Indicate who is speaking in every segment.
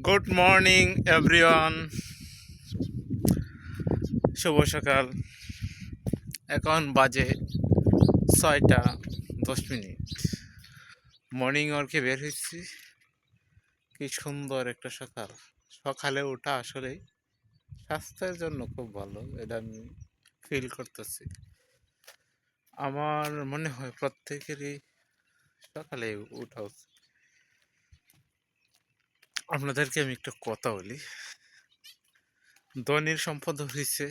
Speaker 1: Good morning everyone, শুভ সকাল। এখন বাজে 6টা 10 মিনিট। মর্নিং ওয়ার্কে বের হয়েছি। কি সুন্দর একটা সকাল। সকালে ওঠা আসলে স্বাস্থ্যের জন্য খুব ভালো, এটা আমি ফিল করতেছি। আমার মনে হয় প্রত্যেকেরই সকালে ওঠা উচিত। আপনাদেরকে আমি একটা কথা বলি, ধনীর সম্পদ হয়েছে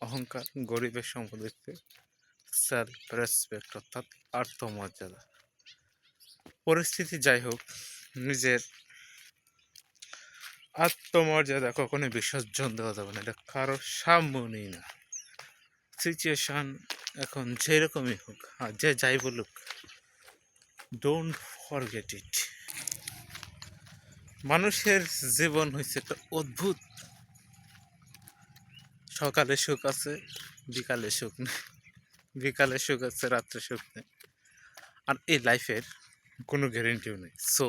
Speaker 1: অহংকার, গরিবের সম্পদ হচ্ছে সেলফ রেসপেক্ট, অর্থাৎ আত্মমর্যাদা। পরিস্থিতি যাই হোক, নিজের আত্মমর্যাদা কখনোই বিসর্জন দেওয়া যাবে না, এটা কারোর সামনেই না। সিচুয়েশন এখন যেরকমই হোক আর যে যাই বলুক, ডোন্ট ফরগেট ইট। মানুষের জীবন হচ্ছে একটা অদ্ভুত, সকালে সুখ আছে, বিকালে সুখ নেই, বিকালে সুখ আছে, রাত্রে সুখ নেই। আর এই লাইফের কোনো গ্যারেন্টিও নেই। সো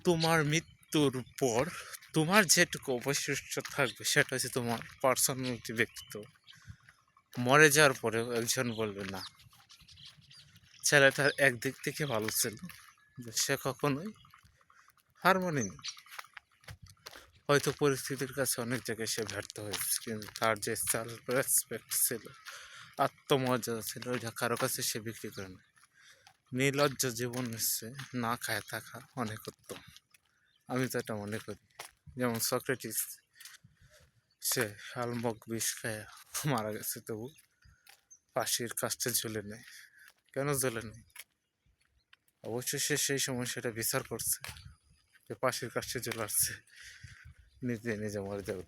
Speaker 1: তোমার মৃত্যুর পর তোমার যেটুকু অবশিষ্ট থাকবে সেটা হচ্ছে তোমার পার্সোনালিটি, ব্যক্তিত্ব। মরে যাওয়ার পরেও একজন বলবে না, ছেলেটার একদিক থেকে ভালো ছিল যে সে কখনোই হার মানেনি। হয়তো পরিস্থিতির কাছে অনেক জায়গায় সে ব্যর্থ হয়েছে, কিন্তু তার যে সেলফ রেসপেক্ট ছিল, আত্মমর্যাদা ছিল, ওইটা কারো কাছে সে বিক্রি করে না। নির্লজ্জ জীবন হচ্ছে না খায় থাকা অনেক উত্তম, আমি তো এটা মনে করি। যেমন সক্রেটিস, সে শালমগ বিষ খায় মারা গেছে, তবু ফাঁসির কাস্টে ঝুলে নেয়। কেন ঝুলে নেয়? অবশ্যই সে সেই সময় সেটা বিচার করছে যে ফাঁসির কাস্টে ঝুলে আসছে, নিজে নিজে মরে যাবে।